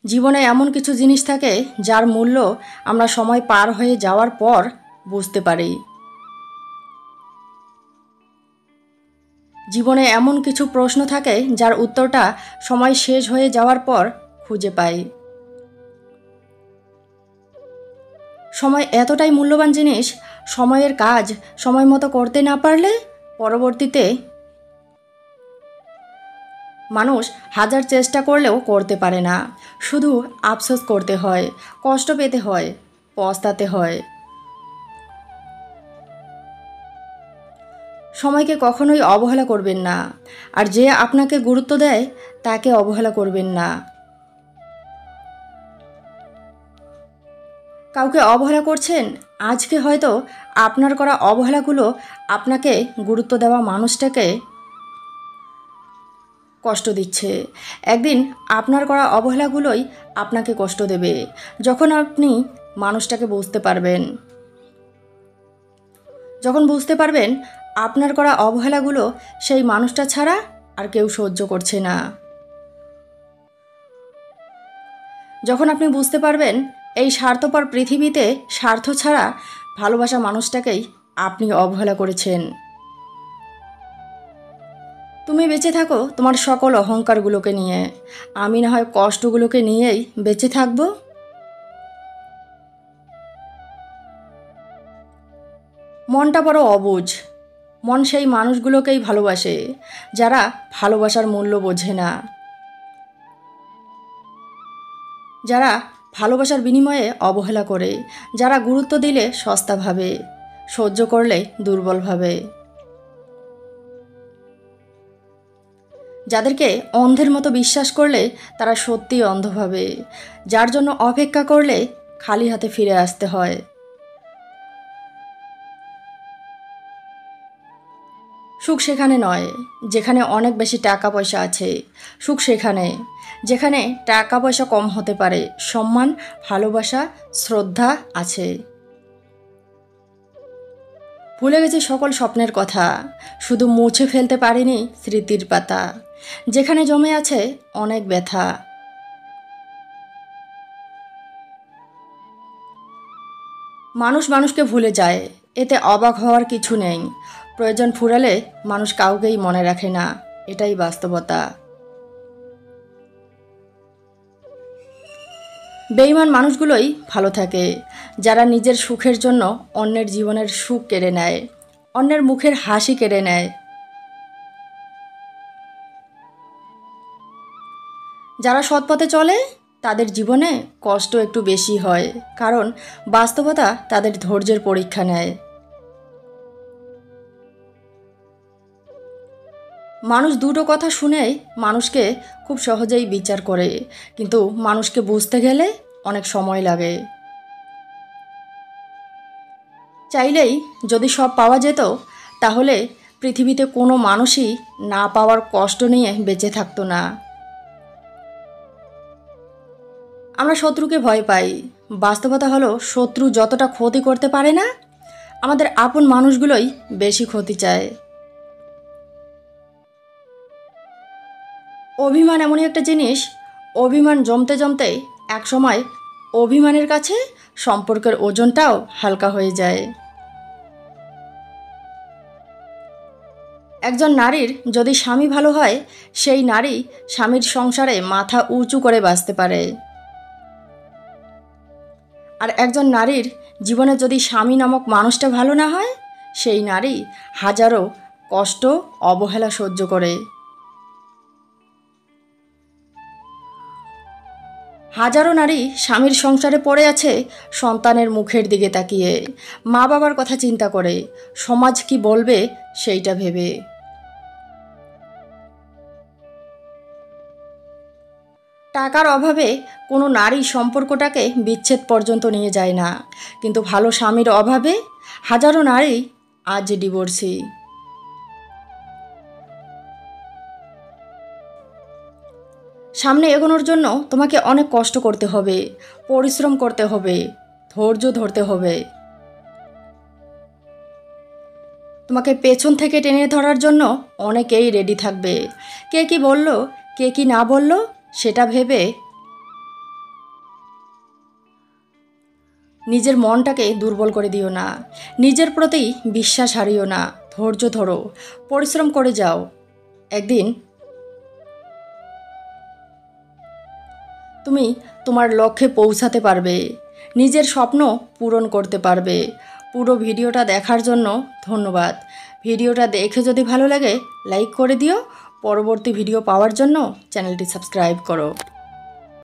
জীবনে এমন কিছু জিনিস থাকে যার মূল্য আমরা সময় পার হয়ে যাওয়ার পর বুঝতে পারি। জীবনে এমন কিছু প্রশ্ন থাকে যার উত্তরটা সময় শেষ হয়ে যাওয়ার পর খুঁজে পাই। সময় এতটাই মূল্যবান জিনিস, সময়ের কাজ সময় মতো করতে না পারলে পরবর্তীতে মানুষ হাজার চেষ্টা করলেও করতে পারে না। শুধু আফসোস করতে হয়, কষ্ট পেতে হয়, পস্তাতে হয়। সময়কে কখনোই অবহেলা করবেন না, আর যে আপনাকে গুরুত্ব দেয় তাকে অবহেলা করবেন না। কাউকে অবহেলা করছেন, আজকে হয়তো আপনার করা অবহেলাগুলো আপনাকে গুরুত্ব দেওয়া মানুষটাকে কষ্ট দিচ্ছে। একদিন আপনার করা অবহেলাগুলোই আপনাকে কষ্ট দেবে, যখন আপনি মানুষটাকে বুঝতে পারবেন। যখন বুঝতে পারবেন আপনার করা অবহেলাগুলো সেই মানুষটা ছাড়া আর কেউ সহ্য করছে না। যখন আপনি বুঝতে পারবেন এই স্বার্থপর পৃথিবীতে স্বার্থ ছাড়া ভালোবাসা মানুষটাকেই আপনি অবহেলা করেছেন। তুমি বেঁচে থাকো তোমার সকল অহংকারগুলোকে নিয়ে, আমি না হয় কষ্টগুলোকে নিয়েই বেঁচে থাকবো। মনটা বড় অবুঝ। মন সেই মানুষগুলোকেই ভালোবাসে যারা ভালোবাসার মূল্য বোঝে না, যারা ভালোবাসার বিনিময়ে অবহেলা করে, যারা গুরুত্ব দিলে সস্তা ভাবে, সহ্য করলে দুর্বল ভাবে, যাদেরকে অন্ধের মতো বিশ্বাস করলে তারা সত্যিই অন্ধ ভাবে, যার জন্য অপেক্ষা করলে খালি হাতে ফিরে আসতে হয়। সুখ সেখানে নয় যেখানে অনেক বেশি টাকা পয়সা আছে, সুখ সেখানে যেখানে টাকা পয়সা কম হতে পারে, সম্মান, ভালোবাসা, শ্রদ্ধা আছে। ভুলে গেছি সকল স্বপ্নের কথা, শুধু মুছে ফেলতে পারিনি স্মৃতির পাতা, যেখানে জমে আছে অনেক ব্যথা। মানুষ মানুষকে ভুলে যায়, এতে অবাক হওয়ার কিছু নেই। প্রয়োজন ফুরালে মানুষ কাউকেই মনে রাখে না, এটাই বাস্তবতা। বেঈমান মানুষগুলোই ভালো থাকে, যারা নিজের সুখের জন্য অন্যের জীবনের সুখ কেড়ে নেয়, অন্যের মুখের হাসি কেড়ে নেয়। যারা সৎপথে চলে তাদের জীবনে কষ্ট একটু বেশি হয়, কারণ বাস্তবতা তাদের ধৈর্যের পরীক্ষা নেয়। মানুষ দুটো কথা শুনেই মানুষকে খুব সহজেই বিচার করে, কিন্তু মানুষকে বুঝতে গেলে অনেক সময় লাগে। চাইলেই যদি সব পাওয়া যেত, তাহলে পৃথিবীতে কোনো মানুষই না পাওয়ার কষ্ট নিয়ে বেঁচে থাকতো না। আমরা শত্রুকে ভয় পাই, বাস্তবতা হলো শত্রু যতটা ক্ষতি করতে পারে না, আমাদের আপন মানুষগুলোই বেশি ক্ষতি চায়। অভিমান এমনই একটা জিনিস, অভিমান জমতে জমতে একসময় অভিমানের কাছে সম্পর্কের ওজনটাও হালকা হয়ে যায়। একজন নারীর যদি স্বামী ভালো হয়, সেই নারী স্বামীর সংসারে মাথা উঁচু করে বাঁচতে পারে। আর একজন নারীর জীবনে যদি স্বামী নামক মানুষটা ভালো না হয়, সেই নারী হাজারো কষ্ট, অবহেলা সহ্য করে। হাজারো নারী স্বামীর সংসারে পড়ে আছে সন্তানের মুখের দিকে তাকিয়ে, মা বাবার কথা চিন্তা করে, সমাজ কি বলবে সেইটা ভেবে। টাকার অভাবে কোনো নারী সম্পর্কটাকে বিচ্ছেদ পর্যন্ত নিয়ে যায় না, কিন্তু ভালো স্বামীর অভাবে হাজারো নারী আজ ডিভোর্সি। সামনে এগোনোর জন্য তোমাকে অনেক কষ্ট করতে হবে, পরিশ্রম করতে হবে, ধৈর্য ধরতে হবে। তোমাকে পেছন থেকে টেনে ধরার জন্য অনেকেই রেডি থাকবে। কে কি বলল, কে কি না বলল সেটা ভেবে নিজের মনটাকে দুর্বল করে দিও না, নিজের প্রতি বিশ্বাস হারিও না, ধৈর্য ধরো, পরিশ্রম করে যাও। একদিন তুমি তোমার লক্ষ্যে পৌঁছাতে পারবে, নিজের স্বপ্ন পূরণ করতে পারবে। পুরো ভিডিওটা দেখার জন্য ধন্যবাদ। ভিডিওটা দেখে যদি ভালো লাগে লাইক করে দিও। পরবর্তী ভিডিও পাওয়ার জন্য চ্যানেলটি সাবস্ক্রাইব করো।